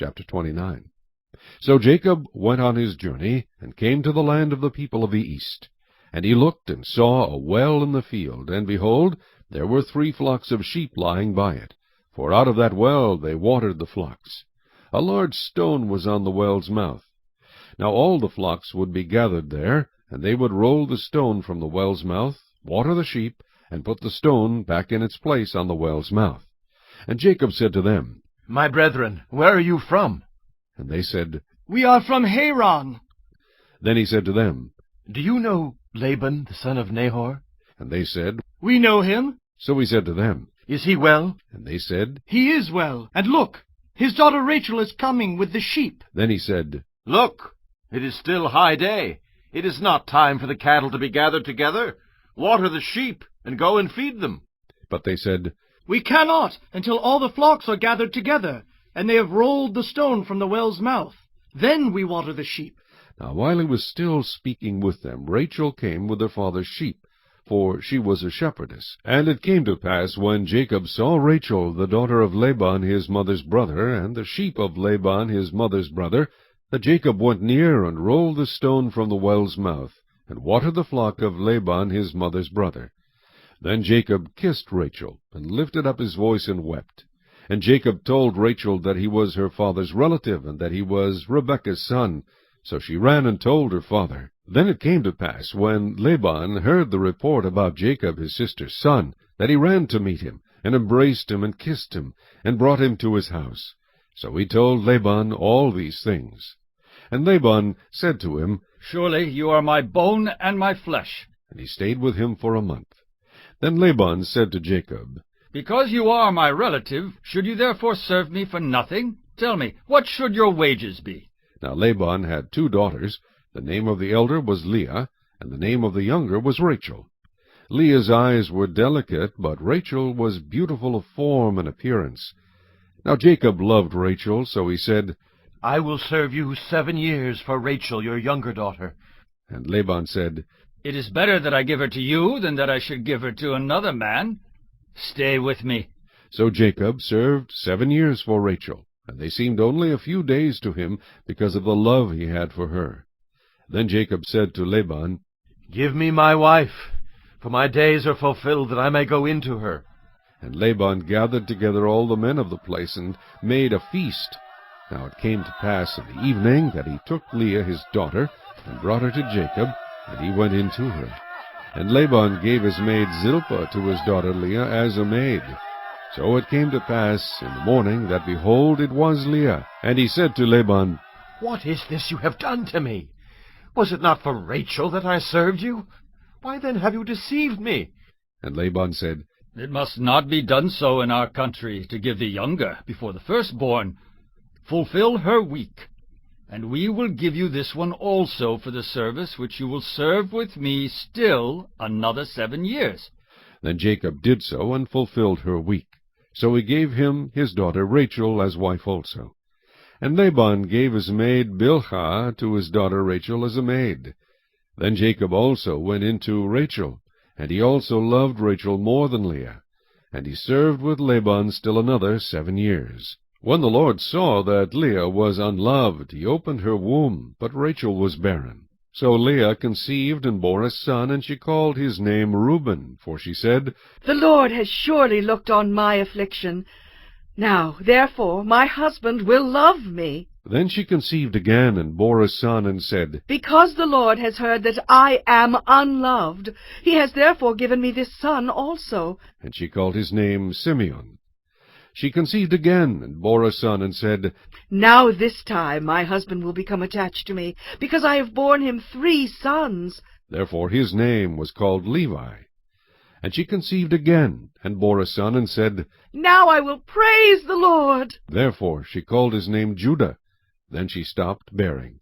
Chapter 29. So Jacob went on his journey, and came to the land of the people of the east. And he looked, and saw a well in the field, and behold, there were 3 flocks of sheep lying by it, for out of that well they watered the flocks. A large stone was on the well's mouth. Now all the flocks would be gathered there, and they would roll the stone from the well's mouth, water the sheep, and put the stone back in its place on the well's mouth. And Jacob said to them, My brethren, where are you from? And they said, We are from Haran. Then he said to them, Do you know Laban, the son of Nahor? And they said, We know him. So he said to them, Is he well? And they said, He is well. And look, his daughter Rachel is coming with the sheep. Then he said, Look, it is still high day. It is not time for the cattle to be gathered together. Water the sheep, and go and feed them. But they said, We cannot until all the flocks are gathered together, and they have rolled the stone from the well's mouth. Then we water the sheep. Now while he was still speaking with them, Rachel came with her father's sheep, for she was a shepherdess. And it came to pass, when Jacob saw Rachel, the daughter of Laban his mother's brother, and the sheep of Laban his mother's brother, that Jacob went near, and rolled the stone from the well's mouth, and watered the flock of Laban his mother's brother. Then Jacob kissed Rachel, and lifted up his voice, and wept. And Jacob told Rachel that he was her father's relative, and that he was Rebekah's son. So she ran and told her father. Then it came to pass, when Laban heard the report about Jacob his sister's son, that he ran to meet him, and embraced him, and kissed him, and brought him to his house. So he told Laban all these things. And Laban said to him, Surely you are my bone and my flesh. And he stayed with him for a month. Then Laban said to Jacob, Because you are my relative, should you therefore serve me for nothing? Tell me, what should your wages be? Now Laban had 2 daughters. The name of the elder was Leah, and the name of the younger was Rachel. Leah's eyes were delicate, but Rachel was beautiful of form and appearance. Now Jacob loved Rachel, so he said, I will serve you 7 years for Rachel, your younger daughter. And Laban said, It is better that I give her to you than that I should give her to another man. Stay with me. So Jacob served 7 years for Rachel, and they seemed only a few days to him because of the love he had for her. Then Jacob said to Laban, Give me my wife, for my days are fulfilled that I may go in to her. And Laban gathered together all the men of the place, and made a feast. Now it came to pass in the evening that he took Leah his daughter, and brought her to Jacob, and he went in to her. And Laban gave his maid Zilpah to his daughter Leah as a maid. So it came to pass in the morning that, behold, it was Leah. And he said to Laban, What is this you have done to me? Was it not for Rachel that I served you? Why then have you deceived me? And Laban said, It must not be done so in our country, to give the younger before the firstborn. Fulfill her week, and we will give you this one also for the service which you will serve with me still another 7 years. Then Jacob did so, and fulfilled her week. So he gave him his daughter Rachel as wife also. And Laban gave his maid Bilhah to his daughter Rachel as a maid. Then Jacob also went in to Rachel, and he also loved Rachel more than Leah. And he served with Laban still another 7 years. When the Lord saw that Leah was unloved, he opened her womb, but Rachel was barren. So Leah conceived and bore a son, and she called his name Reuben, for she said, The Lord has surely looked on my affliction. Now, therefore, my husband will love me. Then she conceived again, and bore a son, and said, Because the Lord has heard that I am unloved, he has therefore given me this son also. And she called his name Simeon. She conceived again, and bore a son, and said, Now this time my husband will become attached to me, because I have borne him 3 sons. Therefore his name was called Levi. And she conceived again, and bore a son, and said, Now I will praise the Lord. Therefore she called his name Judah. Then she stopped bearing.